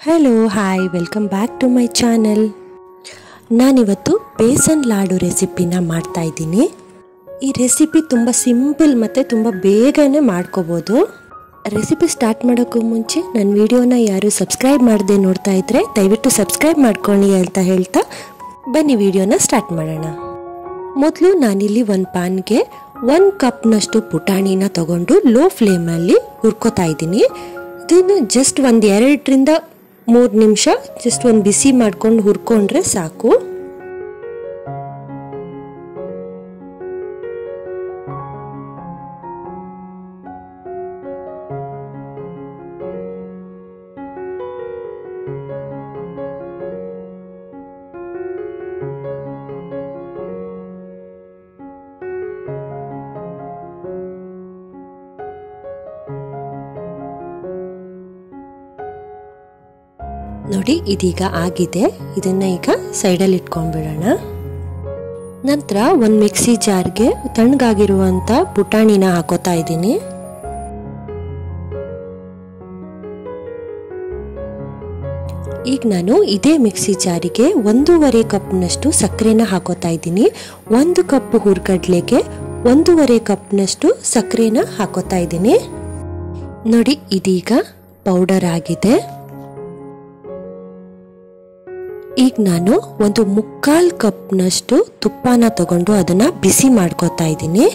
Hello hi welcome back to my channel. ನಾನಿವತ್ತು ಬೇಸನ್ ಲಾಡು ರೆಸಿಪಿನ ಮಾಡ್ತಾ ಇದ್ದೀನಿ. ಈ ರೆಸಿಪಿ ತುಂಬ ಸಿಂಪಲ್ ಮತ್ತು ತುಂಬ ಬೇಗನೆ ಮಾಡ್ಕೋಬೋದು. ರೆಸಿಪಿ ಸ್ಟಾರ್ಟ್ ಮಾಡೋಕ್ಕೂ ಮುಂಚೆ ನನ್ನ ವಿಡಿಯೋನ ಯಾರು ಸಬ್ಸ್ಕ್ರೈಬ್ ಮಾಡದೆ ನೋಡ್ತಾ ಇದ್ದರೆ ದಯವಿಟ್ಟು ಸಬ್ಸ್ಕ್ರೈಬ್ ಮಾಡ್ಕೊಳ್ಳಿ ಅಂತ ಹೇಳ್ತಾ ಬನ್ನಿ ವಿಡಿಯೋನ ಸ್ಟಾರ್ಟ್ ಮಾಡೋಣ. ಮೊದಲು ನಾನಿಲ್ಲಿ ಒಂದು ಪ್ಯಾನ್ಗೆ 1 ಕಪ್ನಷ್ಟು ಪುಟಾಣಿನ ತಗೊಂಡು ಲೋ ಫ್ಲೇಮಲ್ಲಿ ಹುರ್ಕೋತಾ ಇದ್ದೀನಿ. ಇದನ್ನು ಜಸ್ಟ್ ಒಂದು 2ರಿಂದ 3 ನಿಮಿಷ ಜಸ್ಟ್ ಒಂದು ಬಿಸಿ ಮಾಡ್ಕೊಂಡು ಹುರ್ಕೊಂಡ್ರೆ ಸಾಕು. ನೋಡಿ ಇದೀಗ ಆಗಿದೆ. ಇದನ್ನ ಈಗ ಸೈಡಲ್ಲಿ ಇಟ್ಕೊಂಡ್ಬಿಡೋಣ. ನಂತರ ಒಂದು ಮಿಕ್ಸಿ ಜಾರ್ಗೆ ತಣ್ಣಗಾಗಿರುವಂತ ಪುಟಾಣಿನ ಹಾಕೋತಾ ಇದ್ದೀನಿ. ಈಗ ನಾನು ಇದೇ ಮಿಕ್ಸಿ ಜಾರಿಗೆ 1.5 ಕಪ್ನಷ್ಟು ಸಕ್ಕರೆನ ಹಾಕೋತಾ ಇದ್ದೀನಿ. 1 ಕಪ್ ಹುರ್ಗಡ್ಲೆಗೆ 1.5 ಕಪ್ನಷ್ಟು ಸಕ್ಕರೆನ ಹಾಕೋತಾ ಇದ್ದೀನಿ. ನೋಡಿ ಇದೀಗ ಪೌಡರ್ ಆಗಿದೆ. ಈಗ ನಾನು 1/4 ಕಪ್ನಷ್ಟು ತುಪ್ಪನ ತಗೊಂಡು ಅದನ್ನ ಬಿಸಿ ಮಾಡ್ಕೋತಾ ಇದ್ದೀನಿ.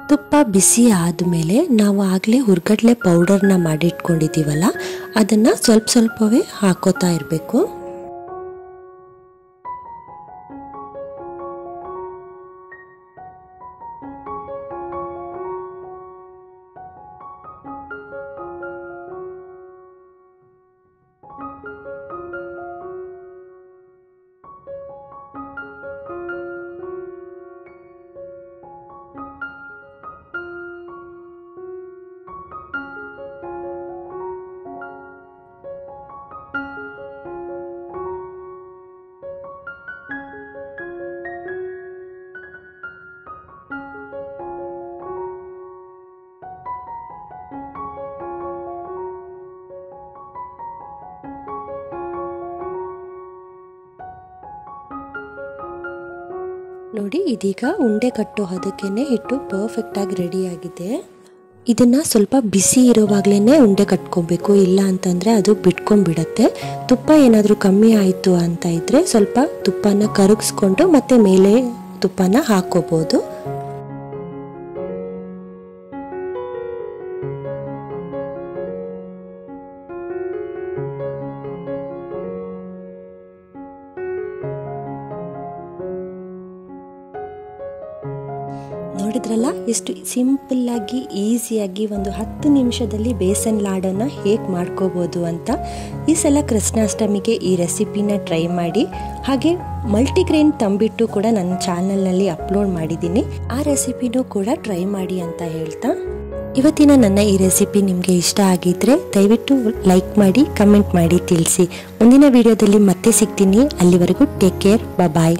ತುಪ್ಪ ಬಿಸಿ ಆದಮೇಲೆ ನಾವು ಆಗಲೇ ಹುರ್ಗಡ್ಲೆ ಪೌಡರ್ನ ಮಾಡಿಟ್ಕೊಂಡಿದ್ದೀವಲ್ಲ ಅದನ್ನು ಸ್ವಲ್ಪವೇ ಹಾಕೋತಾ ಇರಬೇಕು. ನೋಡಿ ಇದೀಗ ಉಂಡೆ ಕಟ್ಟೋ ಹದಕ್ಕೇನೆ ಹಿಟ್ಟು ಪರ್ಫೆಕ್ಟ್ ಆಗಿ ರೆಡಿ ಆಗಿದೆ. ಇದನ್ನ ಸ್ವಲ್ಪ ಬಿಸಿ ಇರುವಾಗಲೇ ಉಂಡೆ ಕಟ್ಕೋಬೇಕು, ಇಲ್ಲ ಅಂತಂದ್ರೆ ಅದು ಬಿಟ್ಕೊಂಡ್ಬಿಡತ್ತೆ. ತುಪ್ಪ ಏನಾದರೂ ಕಮ್ಮಿ ಆಯಿತು ಅಂತ ಇದ್ರೆ ಸ್ವಲ್ಪ ತುಪ್ಪನ ಕರಗಿಸ್ಕೊಂಡು ಮತ್ತೆ ಮೇಲೆ ತುಪ್ಪನ ಹಾಕೋಬಹುದು. ನೋಡಿದ್ರಲ್ಲ ಎಷ್ಟು ಸಿಂಪಲ್ ಆಗಿ ಈಸಿಯಾಗಿ ಒಂದು 10 ನಿಮಿಷದಲ್ಲಿ ಬೇಸನ್ ಲಾಡನ್ನು ಹೇಗೆ ಮಾಡ್ಕೋಬೋದು ಅಂತ. ಈ ಸಲ ಕೃಷ್ಣಾಷ್ಟಮಿಗೆ ಈ ರೆಸಿಪಿನ ಟ್ರೈ ಮಾಡಿ. ಹಾಗೆ ಮಲ್ಟಿಗ್ರೇನ್ ತಂಬಿಟ್ಟು ಕೂಡ ನನ್ನ ಚಾನಲ್ನಲ್ಲಿ ಅಪ್ಲೋಡ್ ಮಾಡಿದ್ದೀನಿ, ಆ ರೆಸಿಪಿನೂ ಕೂಡ ಟ್ರೈ ಮಾಡಿ ಅಂತ ಹೇಳ್ತಾ ಇವತ್ತಿನ ನನ್ನ ಈ ರೆಸಿಪಿ ನಿಮಗೆ ಇಷ್ಟ ಆಗಿದ್ರೆ ದಯವಿಟ್ಟು ಲೈಕ್ ಮಾಡಿ, ಕಮೆಂಟ್ ಮಾಡಿ ತಿಳಿಸಿ. ಮುಂದಿನ ವಿಡಿಯೋದಲ್ಲಿ ಮತ್ತೆ ಸಿಗ್ತೀನಿ. ಅಲ್ಲಿವರೆಗೂ ಟೇಕ್ ಕೇರ್, ಬಾಯ್.